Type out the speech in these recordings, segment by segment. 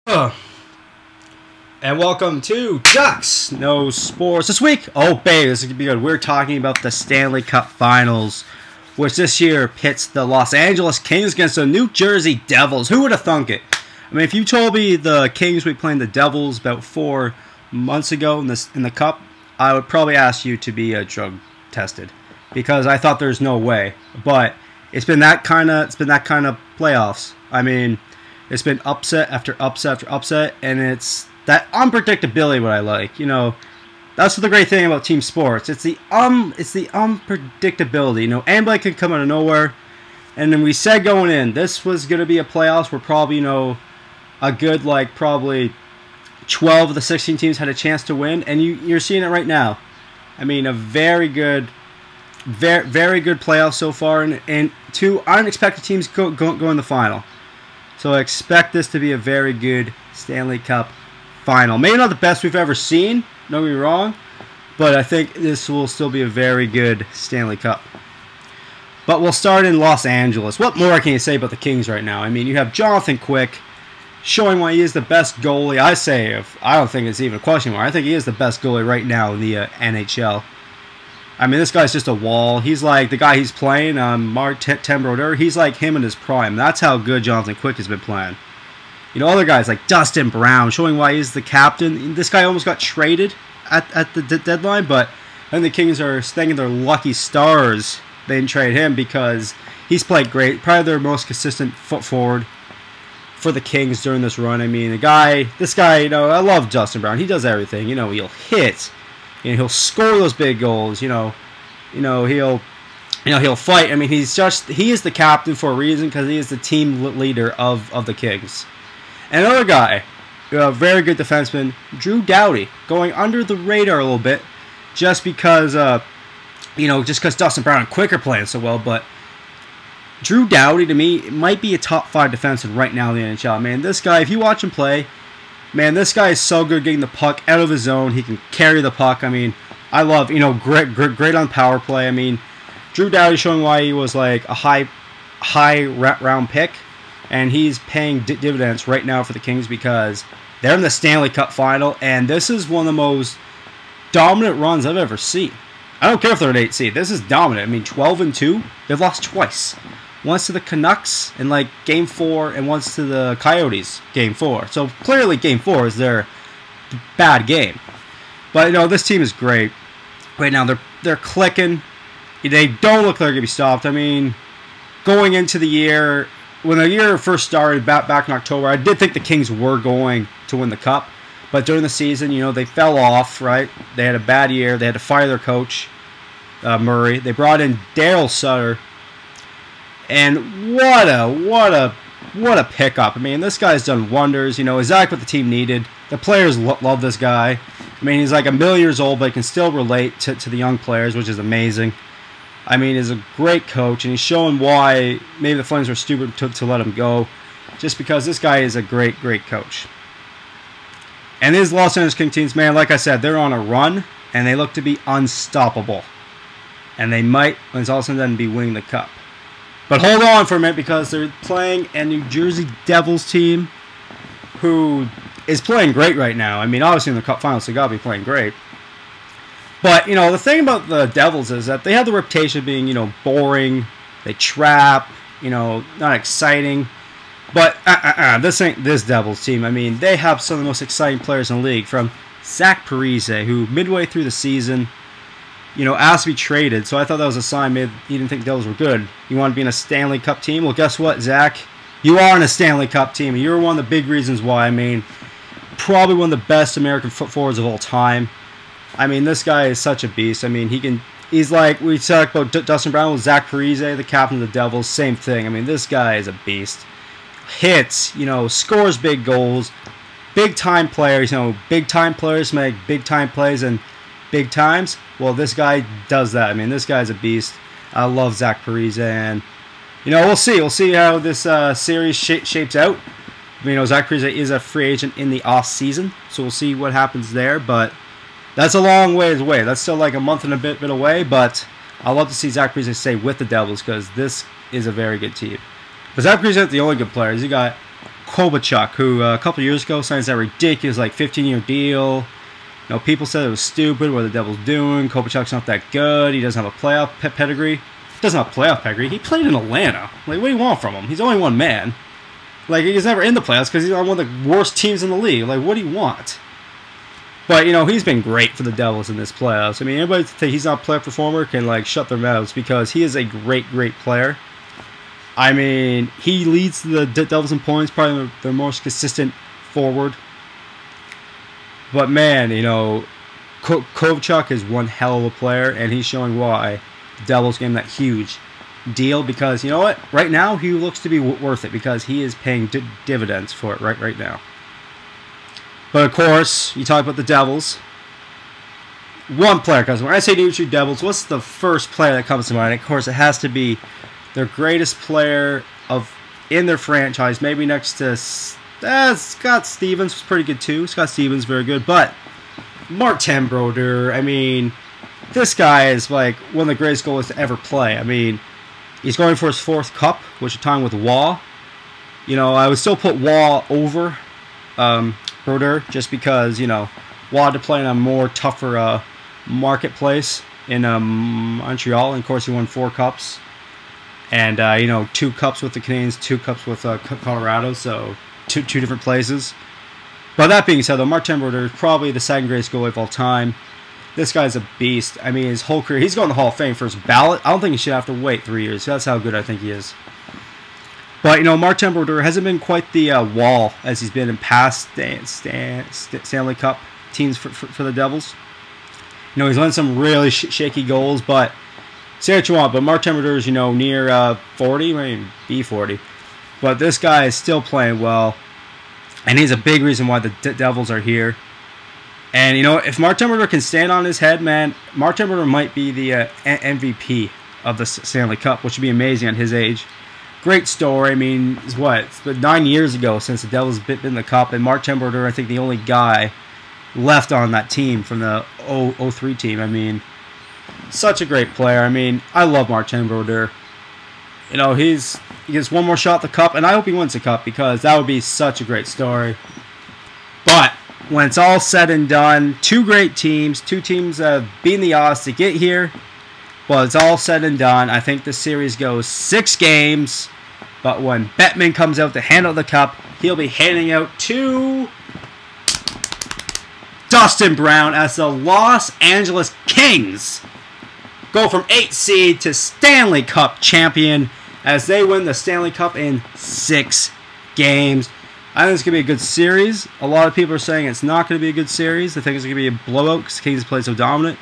And welcome to Ducks No Sports. This week, oh babe, this is going to be good. We're talking about the Stanley Cup Finals, which this year pits the Los Angeles Kings against the New Jersey Devils. Who would have thunk it? I mean, if you told me the Kings would be playing the Devils about 4 months ago in the Cup, I would probably ask you to be drug tested, because I thought there's no way. But it's been that kind of playoffs. I mean, it's been upset after upset after upset, and it's that unpredictability what I like. You know, that's the great thing about team sports. It's the unpredictability. You know, anybody can come out of nowhere. And then we said going in, this was going to be a playoffs where probably, you know, a good probably 12 of the 16 teams had a chance to win, and you're seeing it right now. I mean, a very good playoff so far, and two unexpected teams go in the final. So I expect this to be a very good Stanley Cup final. Maybe not the best we've ever seen, don't get me wrong, but I think this will still be a very good Stanley Cup. But we'll start in Los Angeles. What more can you say about the Kings right now? I mean, you have Jonathan Quick showing why he is the best goalie. I don't think it's even a question anymore. I think he is the best goalie right now in the NHL. I mean, this guy's just a wall. He's like the guy he's playing, Martin Brodeur. He's like him in his prime. That's how good Jonathan Quick has been playing. You know, other guys like Dustin Brown, showing why he's the captain. This guy almost got traded at the deadline, but I think the Kings are thanking their lucky stars they didn't trade him, because he's played great. Probably their most consistent foot forward for the Kings during this run. I mean, this guy, you know, I love Dustin Brown. He does everything. You know, he'll hit. You know, he'll score those big goals. He'll fight. I mean, he is the captain for a reason, because he is the team leader of the Kings. And another guy, a very good defenseman, Drew Doughty, going under the radar a little bit, just because Dustin Brown and Quick are playing so well. But Drew Doughty, to me, might be a top 5 defenseman right now in the NHL. Man, this guy, if you watch him play, man, this guy is so good getting the puck out of his zone. He can carry the puck. I mean, I love, great on power play. I mean, Drew Doughty showing why he was like a high round pick, and he's paying dividends right now for the Kings, because they're in the Stanley Cup final, and this is one of the most dominant runs I've ever seen. I don't care if they're an 8 seed. This is dominant. I mean, 12-2. They've lost twice. Once to the Canucks in Game 4, and once to the Coyotes Game 4. So clearly Game 4 is their bad game. But you know, this team is great right now. They're clicking. They don't look like they're gonna be stopped. I mean, going into the year, when the year first started back in October, I did think the Kings were going to win the Cup. But during the season, you know, they fell off. Right? They had a bad year. They had to fire their coach, Murray. They brought in Daryl Sutter. And what a pickup. I mean, this guy's done wonders. You know, exactly what the team needed. The players love this guy. I mean, he's like a million years old, but he can still relate to the young players, which is amazing. I mean, he's a great coach, and he's showing why maybe the Flames were stupid to let him go, just because this guy is a great coach. And these Los Angeles Kings teams, man, like I said, they're on a run, and they look to be unstoppable. And they might, when it's all said and done, be winning the Cup. But hold on for a minute, because they're playing a New Jersey Devils team who is playing great right now. I mean, obviously in the Cup Finals, they got to be playing great. But, you know, the thing about the Devils is that they have the reputation of being, you know, boring. They trap, you know, not exciting. But this ain't this Devils team. I mean, they have some of the most exciting players in the league, from Zach Parise, who midway through the season, you know, asked to be traded. So I thought that was a sign maybe he didn't think the Devils were good. You want to be in a Stanley Cup team? Well, guess what, Zach? You are in a Stanley Cup team. And you're one of the big reasons why. I mean, probably one of the best American foot forwards of all time. I mean, this guy is such a beast. I mean, he's like, we talked about Dustin Brown with Zach Parise, the captain of the Devils. Same thing. I mean, this guy is a beast. Hits, you know, scores big goals. Big-time players, you know, big-time players make big-time plays and big times. Well, this guy does that. I mean, this guy's a beast. I love Zach Parise, and you know, we'll see. We'll see how this series shapes out. You know, Zach Parise is a free agent in the off season, so we'll see what happens there. But that's a long ways away. That's still like a month and a bit away. But I'd love to see Zach Parise stay with the Devils, because this is a very good team. But Zach Parise isn't the only good players. You got Kovalchuk, who a couple years ago signed that ridiculous like 15-year deal. You know, people said it was stupid. What the Devils doing? Kovalchuk's not that good. He doesn't have a playoff pedigree. He doesn't have a playoff pedigree. He played in Atlanta. Like, what do you want from him? He's only one man. Like, he's never in the playoffs because he's on one of the worst teams in the league. Like, what do you want? But, you know, he's been great for the Devils in this playoffs. I mean, anybody think he's not a player performer can, like, shut their mouths because he is a great, great player. I mean, he leads the Devils in points, probably their most consistent forward. But, man, you know, Kovalchuk is one hell of a player, and he's showing why the Devils gave him that huge deal because, you know what, right now he looks to be worth it because he is paying dividends for it right now. But, of course, you talk about the Devils. One player comes to mind. When I say New York Devils, what's the first player that comes to mind? Of course, it has to be their greatest player in their franchise, maybe next to Scott Stevens was pretty good too. Scott Stevens very good, but Martin Brodeur, I mean, this guy is like one of the greatest goalies to ever play. I mean, he's going for his 4th cup, which is tying with Waugh. You know, I would still put Waugh over Brodeur just because, you know, Waugh had to play in a more tougher marketplace in Montreal, and of course he won 4 cups. And, you know, 2 cups with the Canadiens, 2 cups with Colorado, so two different places. But that being said, though, Martin Brodeur is probably the 2nd greatest goalie of all time. This guy's a beast. I mean, his whole career, he's going to the Hall of Fame for his ballot. I don't think he should have to wait 3 years. That's how good I think he is. But, you know, Martin Brodeur hasn't been quite the wall as he's been in past Stanley Cup teams for the Devils. You know, he's won some really shaky goals, but say what you want, but Martin Brodeur is, you know, near 40, maybe be 40. But this guy is still playing well, and he's a big reason why the Devils are here. And, you know, if Martin Brodeur can stand on his head, man, Martin Brodeur might be the MVP of the Stanley Cup, which would be amazing at his age. Great story. I mean, it's been 9 years ago since the Devils been in the Cup, and Martin Brodeur, I think, the only guy left on that team from the 03 team. I mean, such a great player. I mean, I love Martin Brodeur. You know, he gets one more shot at the Cup, and I hope he wins the Cup because that would be such a great story. But when it's all said and done, 2 great teams, 2 teams that have beaten the odds to get here. Well, it's all said and done. I think the series goes 6 games. But when Bettman comes out to hand out the Cup, he'll be handing out to Dustin Brown as the Los Angeles Kings go from 8th seed to Stanley Cup champion as they win the Stanley Cup in 6 games. I think it's going to be a good series. A lot of people are saying it's not going to be a good series. They think it's going to be a blowout because the Kings play so dominant.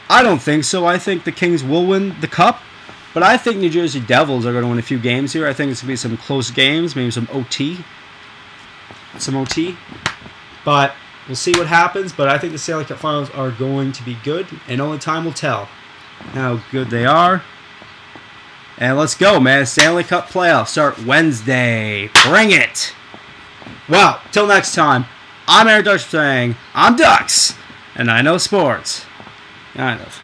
I don't think so. I think the Kings will win the Cup. But I think New Jersey Devils are going to win a few games here. I think it's going to be some close games, maybe some OT. But we'll see what happens. But I think the Stanley Cup Finals are going to be good. And only time will tell how good they are. And let's go, man. Stanley Cup playoffs start Wednesday. Bring it. Well, till next time, I'm Eric Ducks saying, I'm Ducks, and I know sports. Kind of.